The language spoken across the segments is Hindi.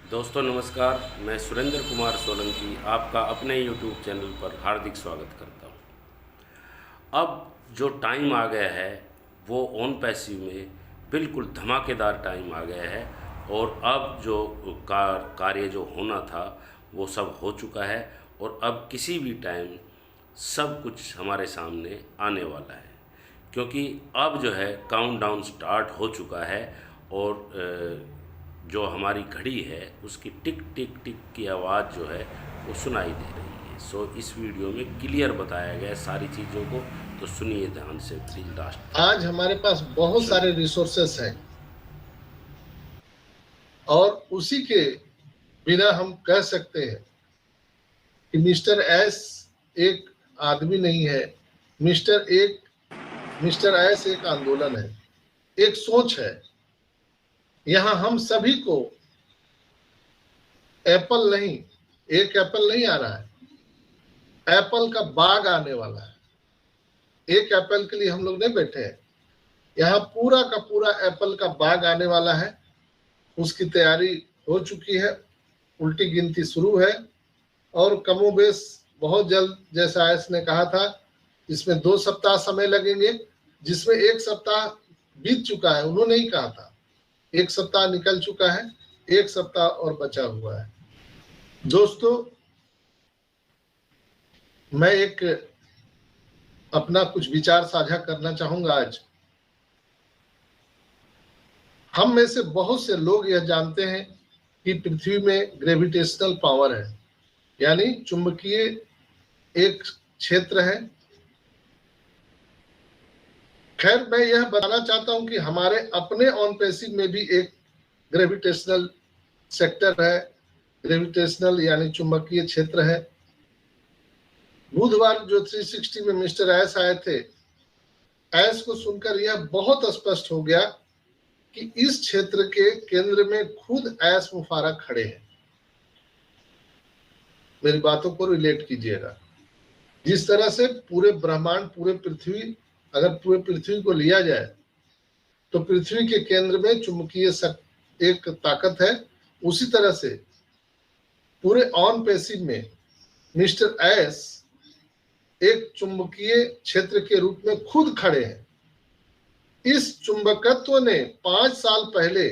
दोस्तों नमस्कार, मैं सुरेंद्र कुमार सोलंकी आपका अपने YouTube चैनल पर हार्दिक स्वागत करता हूं। अब जो टाइम आ गया है वो ऑन पैसिव में बिल्कुल धमाकेदार टाइम आ गया है और अब जो कार्य जो होना था वो सब हो चुका है और अब किसी भी टाइम सब कुछ हमारे सामने आने वाला है, क्योंकि अब जो है काउंटडाउन स्टार्ट हो चुका है और जो हमारी घड़ी है उसकी टिक टिक टिक की आवाज़ जो है वो सुनाई दे रही है। सो इस वीडियो में क्लियर बताया गया है सारी चीज़ों को, तो सुनिए ध्यान से प्लीज लास्ट तक। आज हमारे पास बहुत सारे रिसोर्सेस हैं और उसी के बिना हम कह सकते हैं कि मिस्टर एस एक आदमी नहीं है। मिस्टर एस एक आंदोलन है, एक सोच है। यहाँ हम सभी को एप्पल नहीं आ रहा है, एप्पल का बाग आने वाला है। एक एप्पल के लिए हम लोग नहीं बैठे हैं, यहाँ पूरा का पूरा एप्पल का बाग आने वाला है। उसकी तैयारी हो चुकी है, उल्टी गिनती शुरू है और कमोबेश बहुत जल्द, जैसा आयस ने कहा था, इसमें 2 सप्ताह समय लगेंगे, जिसमें 1 सप्ताह बीत चुका है। उन्होंने ही कहा था 1 सप्ताह निकल चुका है, 1 सप्ताह और बचा हुआ है। दोस्तों, मैं एक अपना कुछ विचार साझा करना चाहूंगा। आज हम में से बहुत से लोग यह जानते हैं कि पृथ्वी में ग्रेविटेशनल पावर है, यानी चुंबकीय एक क्षेत्र है। खैर, मैं यह बताना चाहता हूं कि हमारे अपने ऑन पैसिव में भी एक ग्रेविटेशनल सेक्टर है, ग्रेविटेशनल यानी चुंबकीय क्षेत्र है। बुधवार जो 360 में मिस्टर एस आए थे, एस को सुनकर यह बहुत स्पष्ट हो गया कि इस क्षेत्र के केंद्र में खुद एस मुफारा खड़े हैं। मेरी बातों को रिलेट कीजिएगा। जिस तरह से पूरे ब्रह्मांड, अगर पूरे पृथ्वी को लिया जाए तो पृथ्वी के केंद्र में चुंबकीय एक ताकत है, उसी तरह से पूरे ऑन पैसिव में मिस्टर एस एक चुंबकीय क्षेत्र के रूप में खुद खड़े हैं। इस चुंबकत्व ने 5 साल पहले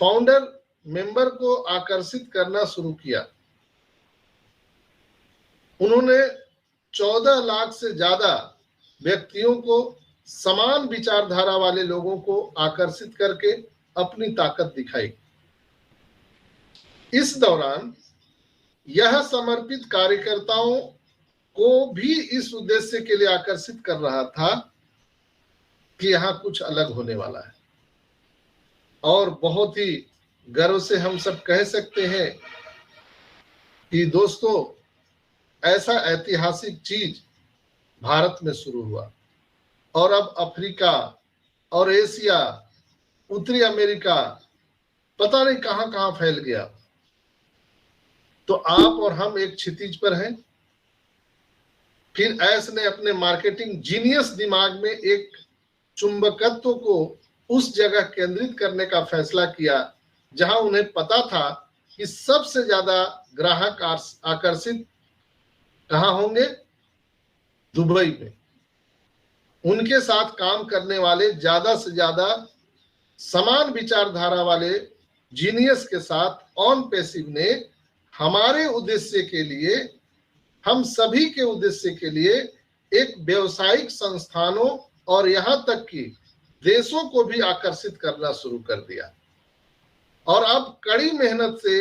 फाउंडर मेंबर को आकर्षित करना शुरू किया। उन्होंने 14 लाख से ज्यादा व्यक्तियों को, समान विचारधारा वाले लोगों को आकर्षित करके अपनी ताकत दिखाई। इस दौरान यह समर्पित कार्यकर्ताओं को भी इस उद्देश्य के लिए आकर्षित कर रहा था कि यहाँ कुछ अलग होने वाला है। और बहुत ही गर्व से हम सब कह सकते हैं कि दोस्तों, ऐसा ऐतिहासिक चीज भारत में शुरू हुआ और अब अफ्रीका और एशिया, उत्तरी अमेरिका, पता नहीं कहां कहां फैल गया। तो आप और हम एक क्षितिज पर हैं। फिर एस ने अपने मार्केटिंग जीनियस दिमाग में एक चुंबकत्व को उस जगह केंद्रित करने का फैसला किया जहां उन्हें पता था कि सबसे ज्यादा ग्राहक आकर्षित कहां होंगे? दुबई में। उनके साथ काम करने वाले ज्यादा से ज्यादा समान विचारधारा वाले जीनियस के साथ ऑन पैसिव ने हमारे उद्देश्य के लिए, हम सभी के उद्देश्य के लिए एक व्यवसायिक संस्थानों और यहां तक कि देशों को भी आकर्षित करना शुरू कर दिया। और अब कड़ी मेहनत से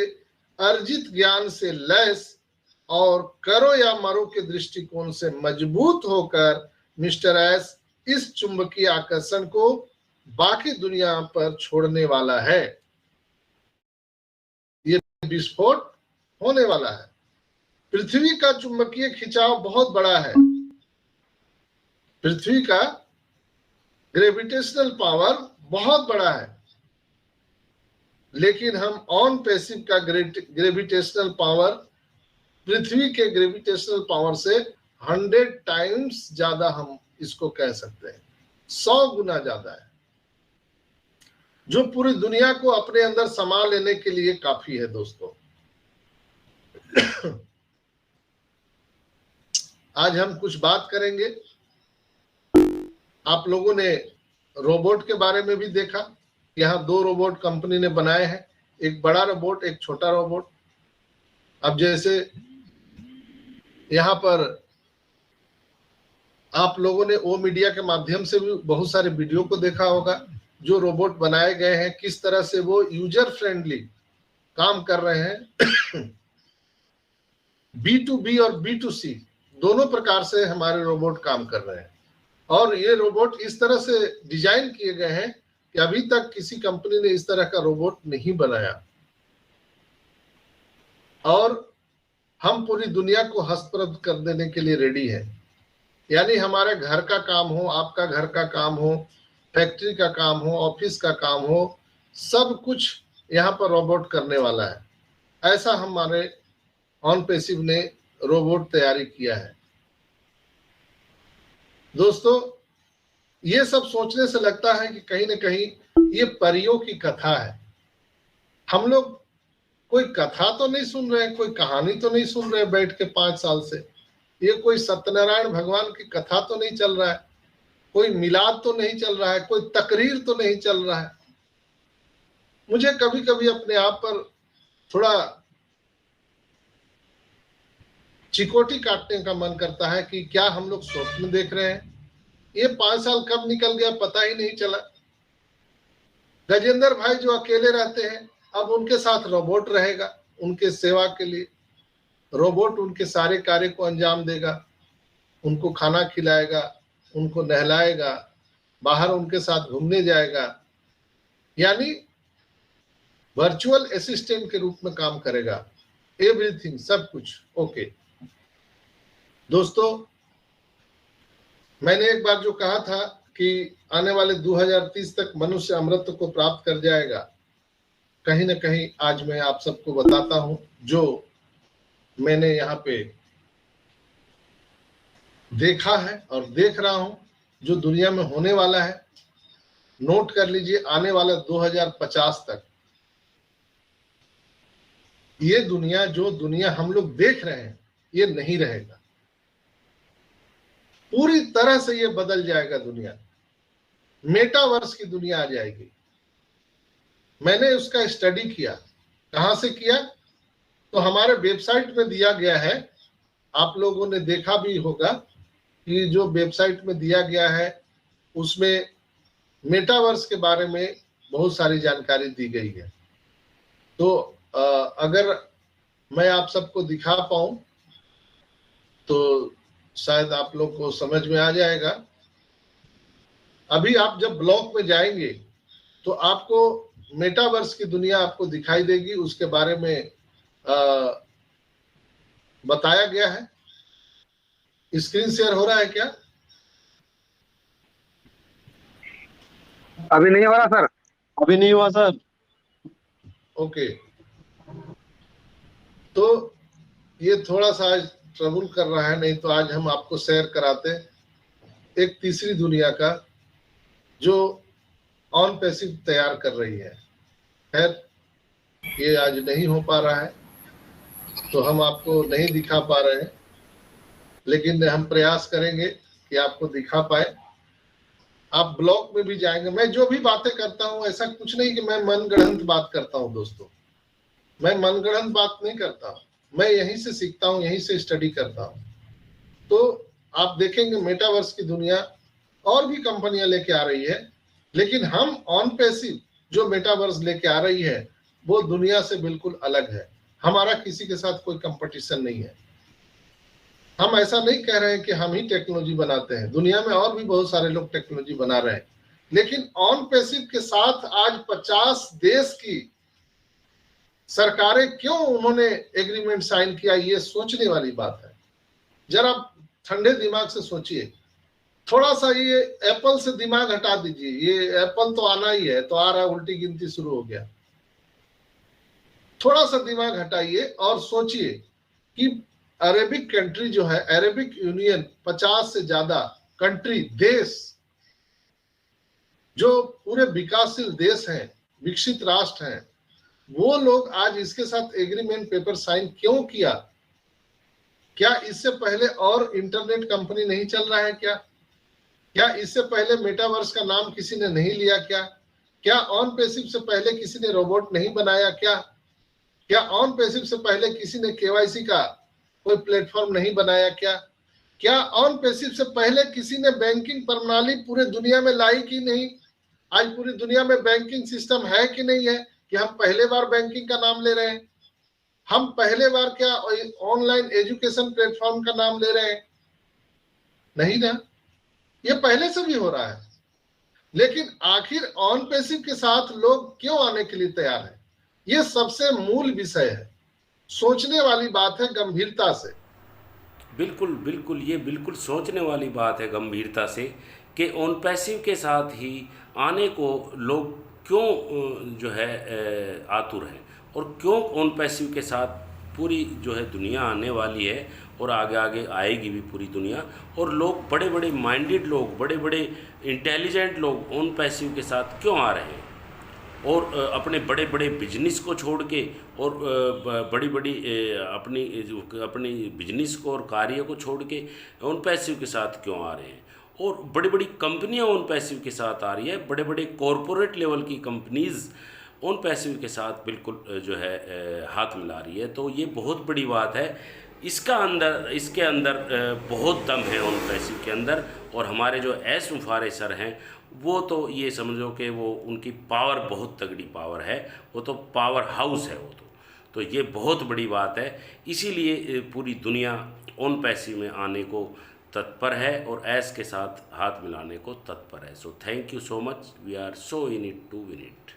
अर्जित ज्ञान से लैस और करो या मरो के दृष्टिकोण से मजबूत होकर मिस्टर एस इस चुंबकीय आकर्षण को बाकी दुनिया पर छोड़ने वाला है। ये विस्फोट होने वाला है। पृथ्वी का चुंबकीय खिंचाव बहुत बड़ा है। पृथ्वी का ग्रेविटेशनल पावर बहुत बड़ा है, लेकिन हम ऑन पैसिव का ग्रेविटेशनल पावर पृथ्वी के ग्रेविटेशनल पावर से 100 टाइम्स ज्यादा, हम इसको कह सकते हैं 100 गुना ज्यादा है। जो पूरी दुनिया को अपने अंदर समा लेने के लिए काफी है दोस्तों। आज हम कुछ बात करेंगे। आप लोगों ने रोबोट के बारे में भी देखा। यहाँ 2 रोबोट कंपनी ने बनाए हैं, एक बड़ा रोबोट, एक छोटा रोबोट। अब जैसे यहाँ पर आप लोगों ने ओ मीडिया के माध्यम से भी बहुत सारे वीडियो को देखा होगा, जो रोबोट बनाए गए हैं किस तरह से वो यूजर फ्रेंडली काम कर रहे हैं। B2B और B2C दोनों प्रकार से हमारे रोबोट काम कर रहे हैं, और ये रोबोट इस तरह से डिजाइन किए गए हैं कि अभी तक किसी कंपनी ने इस तरह का रोबोट नहीं बनाया। और हम पूरी दुनिया को हस्तप्रद कर देने के लिए रेडी हैं। यानी हमारे घर का काम हो, आपका घर का काम हो, फैक्ट्री का काम हो, ऑफिस का काम हो, सब कुछ यहाँ पर रोबोट करने वाला है। ऐसा हमारे ऑनपैसिव ने रोबोट तैयारी किया है। दोस्तों, ये सब सोचने से लगता है कि कहीं न कहीं ये परियों की कथा है। हम लोग कोई कथा तो नहीं सुन रहे हैं, कोई कहानी तो नहीं सुन रहे बैठ के 5 साल से। ये कोई सत्यनारायण भगवान की कथा तो नहीं चल रहा है, कोई मिलाद तो नहीं चल रहा है, कोई तकरीर तो नहीं चल रहा है। मुझे कभी कभी अपने आप पर थोड़ा चिकोटी काटने का मन करता है कि क्या हम लोग स्वप्न देख रहे हैं। ये 5 साल कब निकल गया पता ही नहीं चला। गजेंद्र भाई जो अकेले रहते हैं, अब उनके साथ रोबोट रहेगा उनके सेवा के लिए। रोबोट उनके सारे कार्य को अंजाम देगा, उनको खाना खिलाएगा, उनको नहलाएगा, बाहर उनके साथ घूमने जाएगा, यानी वर्चुअल असिस्टेंट के रूप में काम करेगा। एवरीथिंग, सब कुछ ओके। दोस्तों, मैंने एक बार जो कहा था कि आने वाले 2030 तक मनुष्य अमृत को प्राप्त कर जाएगा, कहीं ना कहीं आज मैं आप सबको बताता हूं जो मैंने यहाँ पे देखा है और देख रहा हूं, जो दुनिया में होने वाला है। नोट कर लीजिए, आने वाला 2050 तक ये दुनिया, जो दुनिया हम लोग देख रहे हैं, ये नहीं रहेगा। पूरी तरह से ये बदल जाएगा दुनिया। मेटावर्स की दुनिया आ जाएगी। मैंने उसका स्टडी किया। कहां से किया? तो हमारे वेबसाइट में दिया गया है। आप लोगों ने देखा भी होगा कि जो वेबसाइट में दिया गया है उसमें मेटावर्स के बारे में बहुत सारी जानकारी दी गई है। तो अगर मैं आप सबको दिखा पाऊं तो शायद आप लोग को समझ में आ जाएगा। अभी आप जब ब्लॉग में जाएंगे तो आपको मेटावर्स की दुनिया आपको दिखाई देगी। उसके बारे में बताया गया है। स्क्रीन शेयर हो रहा है क्या? अभी नहीं हो रहा सर। अभी नहीं हुआ सर। ओके, तो ये थोड़ा सा आज ट्रबल कर रहा है, नहीं तो आज हम आपको शेयर कराते एक तीसरी दुनिया का जो ऑनपैसिव तैयार कर रही है। खैर, ये आज नहीं हो पा रहा है तो हम आपको नहीं दिखा पा रहे हैं, लेकिन हम प्रयास करेंगे कि आपको दिखा पाए। आप ब्लॉग में भी जाएंगे। मैं जो भी बातें करता हूं, ऐसा कुछ नहीं कि मैं मनगढ़ंत बात करता हूं दोस्तों। मैं मनगढ़ंत बात नहीं करता, मैं यहीं से सीखता हूं, यहीं से स्टडी करता हूं। तो आप देखेंगे मेटावर्स की दुनिया और भी कंपनियां लेके आ रही है, लेकिन हम ऑनपैसिव जो मेटावर्स लेके आ रही है वो दुनिया से बिल्कुल अलग है। हमारा किसी के साथ कोई कंपटीशन नहीं है। हम ऐसा नहीं कह रहे हैं कि हम ही टेक्नोलॉजी बनाते हैं। दुनिया में और भी बहुत सारे लोग टेक्नोलॉजी बना रहे हैं, लेकिन ऑनपैसिव के साथ आज 50 देश की सरकारें क्यों उन्होंने एग्रीमेंट साइन किया, ये सोचने वाली बात है। जरा ठंडे दिमाग से सोचिए। थोड़ा सा ये एप्पल से दिमाग हटा दीजिए। ये एप्पल तो आना ही है, तो आ रहा है, उल्टी गिनती शुरू हो गया। थोड़ा सा दिमाग हटाइए और सोचिए कि अरेबिक कंट्री जो है, अरेबिक यूनियन, 50 से ज्यादा कंट्री, देश, जो पूरे विकासशील देश हैं, विकसित राष्ट्र हैं, वो लोग आज इसके साथ एग्रीमेंट पेपर साइन क्यों किया? क्या इससे पहले और इंटरनेट कंपनी नहीं चल रहा है क्या? क्या इससे पहले मेटावर्स का नाम किसी ने नहीं लिया क्या? क्या ऑन पैसिव से पहले किसी ने रोबोट नहीं बनाया क्या? क्या ऑन पैसिव से पहले किसी ने केवाईसी का कोई प्लेटफॉर्म नहीं बनाया क्या? क्या ऑन पैसिव से पहले किसी ने बैंकिंग प्रणाली पूरे दुनिया में लाई कि नहीं? आज पूरी दुनिया में बैंकिंग सिस्टम है कि नहीं है कि हम पहले बार बैंकिंग का नाम ले रहे हैं? हम पहले बार क्या ऑनलाइन एजुकेशन प्लेटफॉर्म का नाम ले रहे हैं? नहीं ना, ये पहले से भी हो रहा है। लेकिन आखिर ऑन पैसिव के साथ लोग क्यों आने के लिए तैयार हैं? ये सबसे मूल विषय है, सोचने वाली बात है गंभीरता से। बिल्कुल बिल्कुल, ये बिल्कुल सोचने वाली बात है गंभीरता से कि ऑन पैसिव के साथ ही आने को लोग क्यों जो है आतुर हैं, और क्यों ऑन पैसिव के साथ पूरी जो है दुनिया आने वाली है और आगे आगे आएगी भी पूरी दुनिया। और लोग बड़े बड़े माइंडेड लोग, बड़े बड़े इंटेलिजेंट लोग ऑन पैसिव के साथ क्यों आ रहे हैं, और अपने बड़े बड़े बिजनेस को छोड़ के और बड़ी बड़ी अपनी बिजनेस को और कार्य को छोड़ के ऑन पैसिव के साथ क्यों आ रहे हैं। और बड़ी बड़ी कंपनियां ऑन पैसिव के साथ आ रही है, बड़े बड़े कॉरपोरेट लेवल की कंपनीज़ ऑन पैसिव के साथ बिल्कुल जो है हाथ मिला रही है। तो ये बहुत बड़ी बात है। इसके अंदर बहुत दम है ऑन पैसिव के अंदर। और हमारे जो एस मुफारे सर हैं, वो तो ये समझो कि वो उनकी पावर बहुत तगड़ी पावर है, वो तो पावर हाउस है वो तो ये बहुत बड़ी बात है। इसीलिए पूरी दुनिया ऑन पैसिव में आने को तत्पर है और एस के साथ हाथ मिलाने को तत्पर है। So thank you so much, we are so in it to win it.